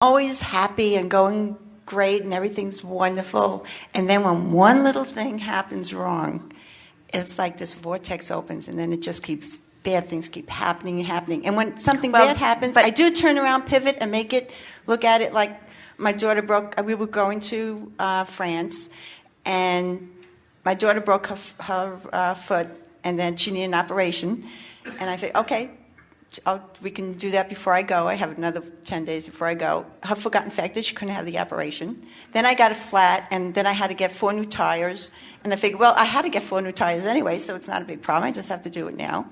Always happy and going great and everything's wonderful. And then when one little thing happens wrong, it's like this vortex opens and then it just keeps, bad things keep happening and happening. And when something bad happens, I do turn around, pivot, and look at it like my daughter we were going to France, and my daughter broke her foot, and then she needed an operation. And I said, okay, we can do that before I go. I have another 10 days before I go. Her foot got infected. She couldn't have the operation. Then I got it flat, and then I had to get 4 new tires. And I figured, well, I had to get 4 new tires anyway, so it's not a big problem. I just have to do it now.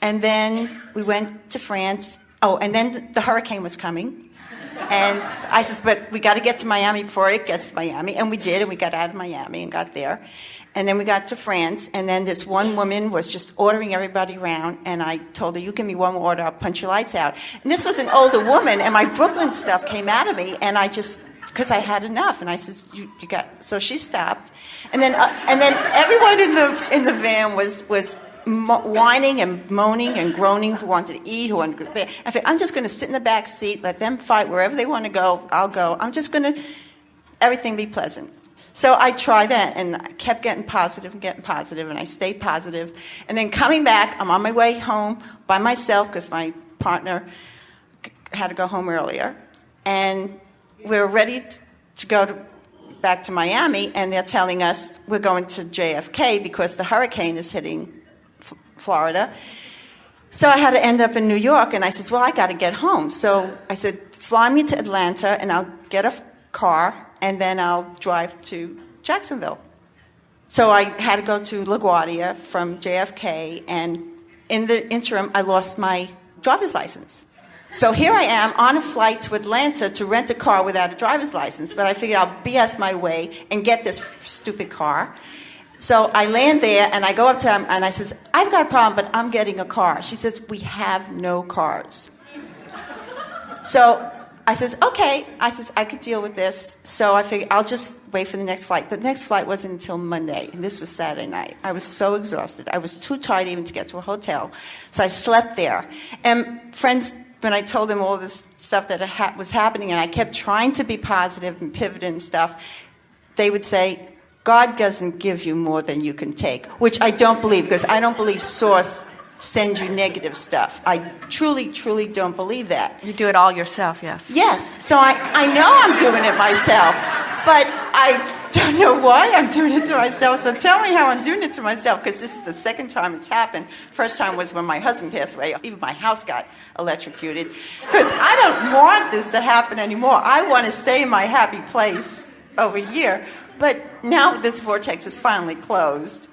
And then we went to France. Oh, and then the hurricane was coming. And I said, but we got to get to Miami before it gets to Miami. And we did, and we got out of Miami and got there. And then we got to France, and then this one woman was just ordering everybody around, and I told her, you give me one more order, I'll punch your lights out. And this was an older woman, and my Brooklyn stuff came out of me, and I just, because I had enough, and I said, you got, so she stopped. And then everyone in the van was whining and moaning and groaning, who wanted to eat, who wanted to go there. I said, I'm just going to sit in the back seat, let them fight wherever they want to go, I'll go. I'm just going to, everything be pleasant. So I tried that, and I kept getting positive, and I stayed positive. And then coming back, I'm on my way home by myself because my partner had to go home earlier. And we're ready to go back to Miami, and they're telling us we're going to JFK because the hurricane is hitting Florida. So I had to end up in New York, and I said, well, I got to get home. So I said, fly me to Atlanta, and I'll get a car, and then I'll drive to Jacksonville. So I had to go to LaGuardia from JFK, and in the interim, I lost my driver's license. So here I am on a flight to Atlanta to rent a car without a driver's license, but I figured I'll BS my way and get this stupid car. So I land there, and I go up to him, and I says, I've got a problem, but I'm getting a car. She says, we have no cars. So I says, okay. I says, I could deal with this. So I figured I'll just wait for the next flight. The next flight wasn't until Monday, and this was Saturday night. I was so exhausted. I was too tired even to get to a hotel. So I slept there. And friends, when I told them all this stuff that was happening, and I kept trying to be positive and pivot and stuff, they would say, God doesn't give you more than you can take, which I don't believe, because I don't believe Source send you negative stuff. I truly, truly don't believe that. You do it all yourself, yes. Yes. So I know I'm doing it myself, but I don't know why I'm doing it to myself. So tell me how I'm doing it to myself, because this is the second time it's happened. First time was when my husband passed away. Even my house got electrocuted, because I don't want this to happen anymore. I want to stay in my happy place over here. But now this vortex is finally closed.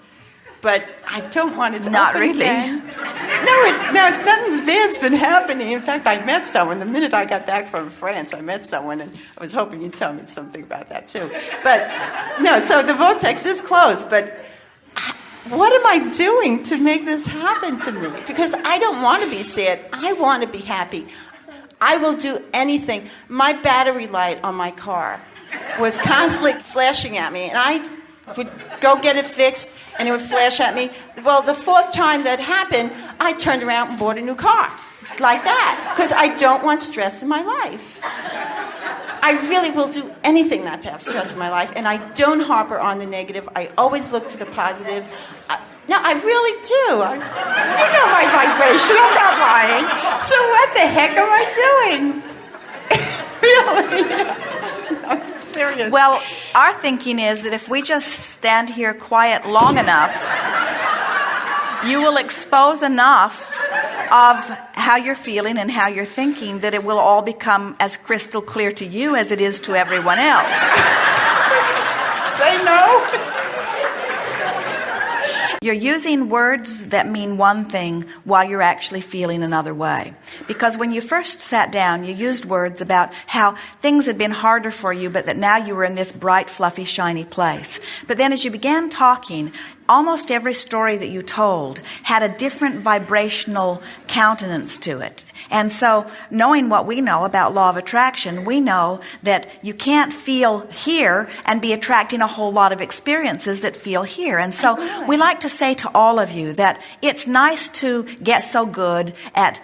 But I don't want it to Not open really. again. No, it's nothing's bad's been happening. In fact, I met someone. The minute I got back from France, I met someone, and I was hoping you'd tell me something about that, too. But, no, so the vortex is closed. But what am I doing to make this happen to me? Because I don't want to be sad. I want to be happy. I will do anything. My battery light on my car was constantly flashing at me, and I would go get it fixed, and it would flash at me. Well, the 4th time that happened, I turned around and bought a new car, like that, because I don't want stress in my life. I really will do anything not to have stress in my life, and I don't harbor on the negative. I always look to the positive. No, I really do. You know my vibration. I'm not lying. So what the heck am I doing? Really? I'm serious. Well, our thinking is that if we just stand here quiet long enough, you will expose enough of how you're feeling and how you're thinking that it will all become as crystal clear to you as it is to everyone else. They know. You're using words that mean one thing while you're actually feeling another way. Because when you first sat down, you used words about how things had been harder for you, but that now you were in this bright, fluffy, shiny place. But then as you began talking, almost every story that you told had a different vibrational countenance to it. And so, knowing what we know about law of attraction, we know that you can't feel here and be attracting a whole lot of experiences that feel here. And so, we like to say to all of you that it's nice to get so good at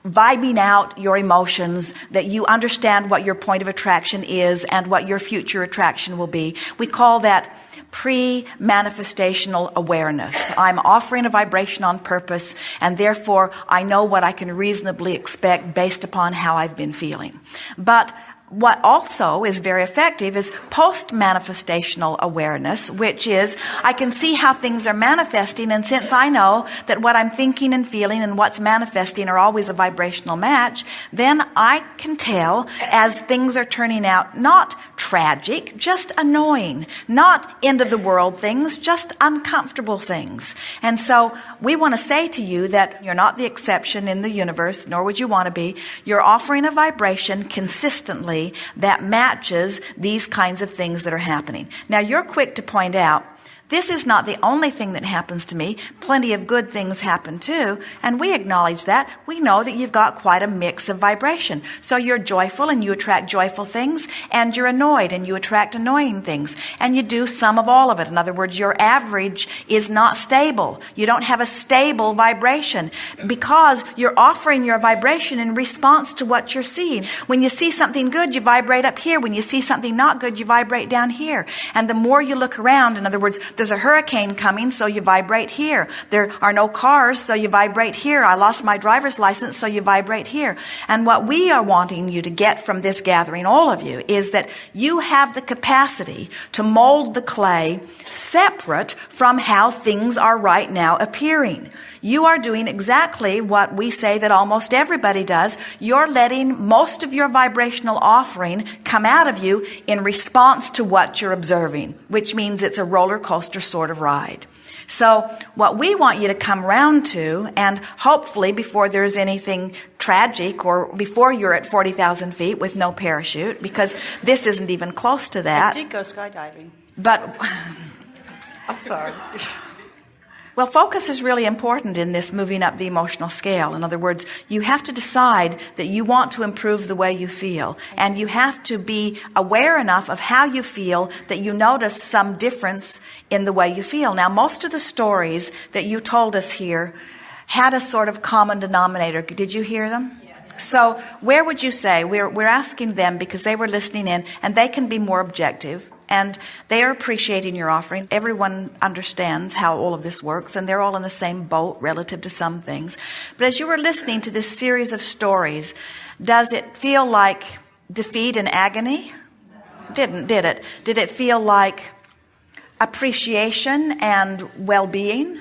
vibing out your emotions, that you understand what your point of attraction is and what your future attraction will be. We call that pre-manifestational awareness. I'm offering a vibration on purpose, and therefore I know what I can reasonably expect based upon how I've been feeling. But what also is very effective is post-manifestational awareness, which is I can see how things are manifesting, and since I know that what I'm thinking and feeling and what's manifesting are always a vibrational match, then I can tell as things are turning out not tragic, just annoying, not end of the world things, just uncomfortable things. And so we want to say to you that you're not the exception in the universe, nor would you want to be. You're offering a vibration consistently that matches these kinds of things that are happening. Now, you're quick to point out, this is not the only thing that happens to me. Plenty of good things happen too, and we acknowledge that. We know that you've got quite a mix of vibration. So you're joyful and you attract joyful things, and you're annoyed and you attract annoying things, and you do some of all of it. In other words, your average is not stable. You don't have a stable vibration because you're offering your vibration in response to what you're seeing. When you see something good, you vibrate up here. When you see something not good, you vibrate down here. And the more you look around, in other words, there's a hurricane coming, so you vibrate here. There are no cars, so you vibrate here. I lost my driver's license, so you vibrate here. And what we are wanting you to get from this gathering, all of you, is that you have the capacity to mold the clay separate from how things are right now appearing. You are doing exactly what we say that almost everybody does. You're letting most of your vibrational offering come out of you in response to what you're observing, which means it's a roller coaster sort of ride. So what we want you to come round to, and hopefully before there's anything tragic or before you're at 40,000 feet with no parachute, because this isn't even close to that. I did go skydiving. But I'm sorry. well, focus is really important in this moving up the emotional scale. In other words, you have to decide that you want to improve the way you feel. And you have to be aware enough of how you feel that you notice some difference in the way you feel. Now, most of the stories that you told us here had a sort of common denominator. Did you hear them? So where would you say, we're asking them because they were listening in, and they can be more objective. And they are appreciating your offering. Everyone understands how all of this works, and they're all in the same boat relative to some things. But as you were listening to this series of stories, does it feel like defeat and agony? Did it? Did it feel like appreciation and well-being?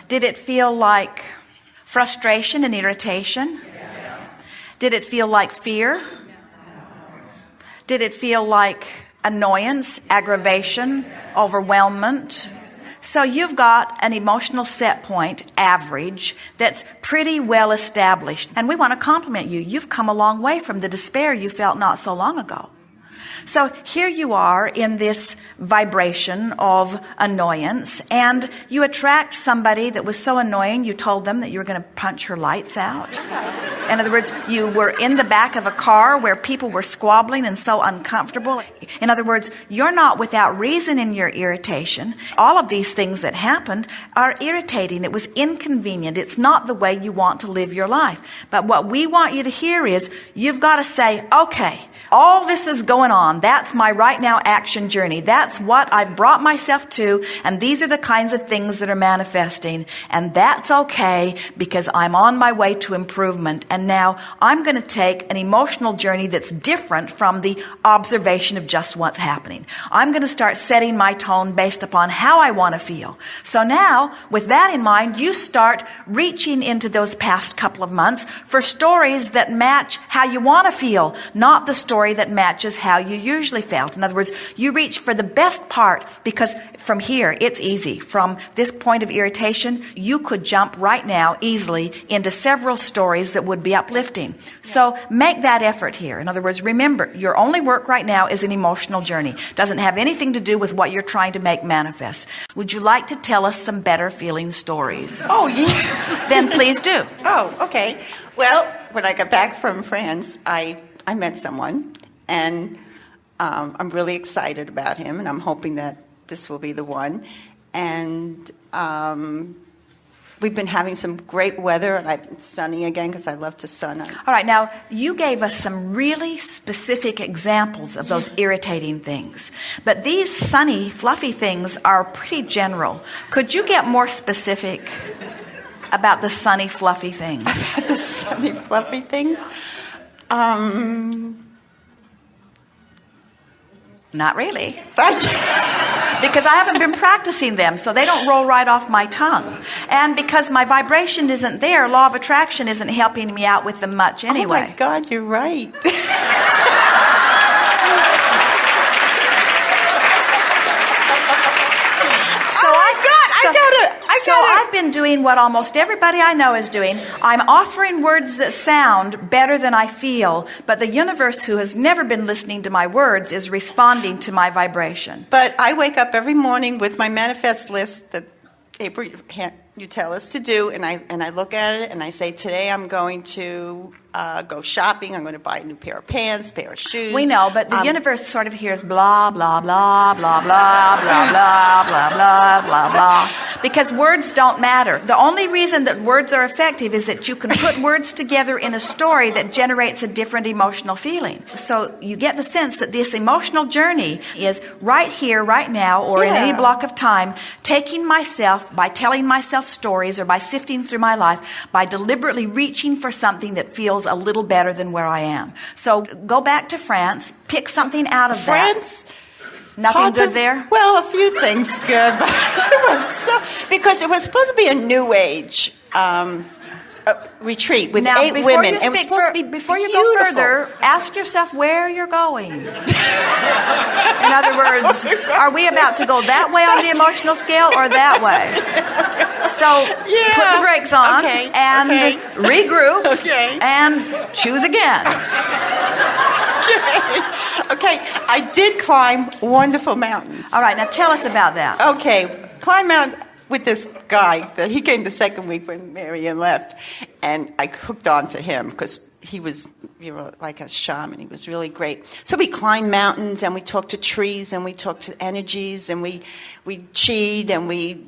Did it feel like frustration and irritation? Did it feel like fear? Did it feel like annoyance, aggravation, overwhelmment? So you've got an emotional set point, average, that's pretty well established. And we want to compliment you. You've come a long way from the despair you felt not so long ago. So here you are in this vibration of annoyance, and you attract somebody that was so annoying you told them that you were going to punch her lights out. In other words, you were in the back of a car where people were squabbling and so uncomfortable. In other words, you're not without reason in your irritation. All of these things that happened are irritating. It was inconvenient. It's not the way you want to live your life. But what we want you to hear is you've got to say, okay, all this is going on. That's my right now action journey. That's what I've brought myself to, and these are the kinds of things that are manifesting. And that's okay because I'm on my way to improvement. And now I'm going to take an emotional journey that's different from the observation of just what's happening. I'm going to start setting my tone based upon how I want to feel. So now, with that in mind, you start reaching into those past couple of months for stories that match how you want to feel, not the story that matches how you usually felt. In other words, you reach for the best part because from here, it's easy. From this point of irritation, you could jump right now easily into several stories that would be uplifting. So make that effort here. In other words, remember, your only work right now is an emotional journey. Doesn't have anything to do with what you're trying to make manifest. Would you like to tell us some better feeling stories? Oh, yeah. Then please do. Oh, okay. Well, when I got back from France, I met someone, and I'm really excited about him, and I'm hoping that this will be the one. And we've been having some great weather, and I've been sunning again because I love to sun. All right, now you gave us some really specific examples of those irritating things. But these sunny, fluffy things are pretty general. Could you get more specific about the sunny, fluffy things? The sunny, fluffy things? Not really. Because I haven't been practicing them, so they don't roll right off my tongue. And because my vibration isn't there, law of attraction isn't helping me out with them much anyway. Oh my God, you're right. So I've been doing what almost everybody I know is doing. I'm offering words that sound better than I feel, but the universe, who has never been listening to my words, is responding to my vibration. But I wake up every morning with my manifest list that April, you tell us to do, and I look at it and I say, today I'm going to go shopping. I'm going to buy a new pair of pants, pair of shoes. We know, but the universe sort of hears blah, blah, blah, blah, blah, blah, blah, blah, blah, blah, blah. Because words don't matter. The only reason that words are effective is that you can put words together in a story that generates a different emotional feeling. So you get the sense that this emotional journey is right here, right now, or in any block of time, taking myself, by telling myself stories, or by sifting through my life, by deliberately reaching for something that feels a little better than where I am. So go back to France, pick something out of France? that. Nothing good there? Well, a few things good, but it was because it was supposed to be a new age retreat with 8 women. It was supposed to be before you beautiful. go further, ask yourself where you're going. In other words, are we about to go that way on the emotional scale or that way? So put the brakes on and regroup and choose again. Okay, I did climb wonderful mountains. All right, now tell us about that. Okay, climb mountains with this guy. That he came the second week when Marianne left, and I hooked on to him because he was like a shaman. He was really great. So we climbed mountains, and we talked to trees, and we talked to energies, and we chi'd, and we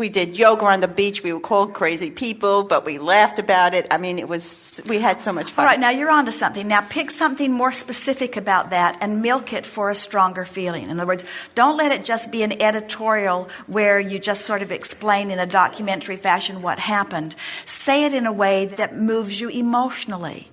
did yoga on the beach. We were called crazy people, but we laughed about it. I mean, we had so much fun. All right, now you're on to something. Now pick something more specific about that and milk it for a stronger feeling. In other words, don't let it just be an editorial where you just sort of explain in a documentary fashion what happened. Say it in a way that moves you emotionally.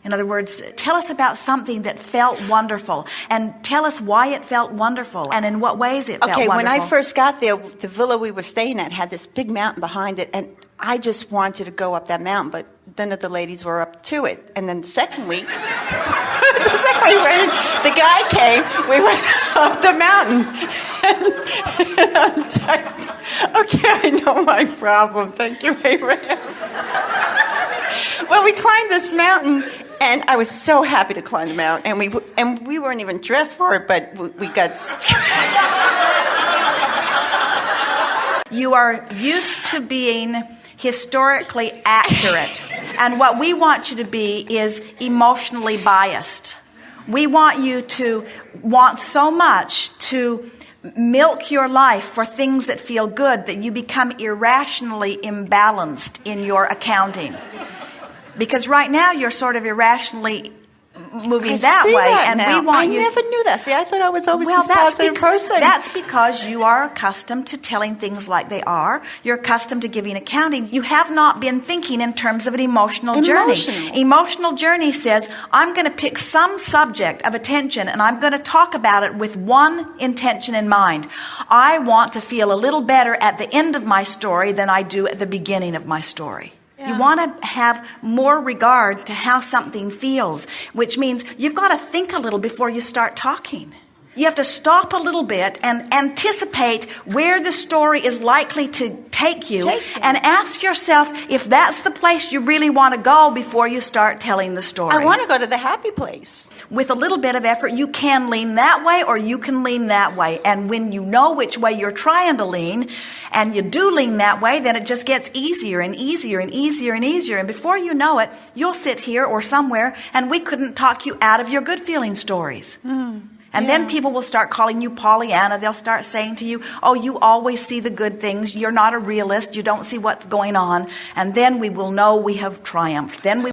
In other words, tell us about something that felt wonderful, and tell us why it felt wonderful and in what ways it felt wonderful. Okay, when I first got there, the villa we were staying at had this big mountain behind it, and I just wanted to go up that mountain, but none of the ladies were up to it. And then the second week, the guy came, we went up the mountain. And I'm like, okay, I know my problem. Thank you, Abraham. Well, we climbed this mountain, and I was so happy to climb the mountain, and we weren't even dressed for it, but we got. You are used to being historically accurate, and what we want you to be is emotionally biased. We want you to want so much to milk your life for things that feel good that you become irrationally imbalanced in your accounting. Because right now you're sort of irrationally moving that way, and now. we want I you. never knew that. See, I thought I was always this positive person. That's because you are accustomed to telling things like they are. You're accustomed to giving accounting. You have not been thinking in terms of an emotional journey. Emotional journey says, I'm going to pick some subject of attention, and I'm going to talk about it with one intention in mind. I want to feel a little better at the end of my story than I do at the beginning of my story. Yeah. You want to have more regard to how something feels, which means you've got to think a little before you start talking. You have to stop a little bit and anticipate where the story is likely to take you, and ask yourself if that's the place you really want to go before you start telling the story. I want to go to the happy place. With a little bit of effort, you can lean that way or you can lean that way. And when you know which way you're trying to lean, and you do lean that way, then it just gets easier and easier and easier and easier. And before you know it, you'll sit here or somewhere, and we couldn't talk you out of your good feeling stories. And then people will start calling you Pollyanna. They'll start saying to you, oh, you always see the good things. You're not a realist. You don't see what's going on. And then we will know we have triumphed. Then we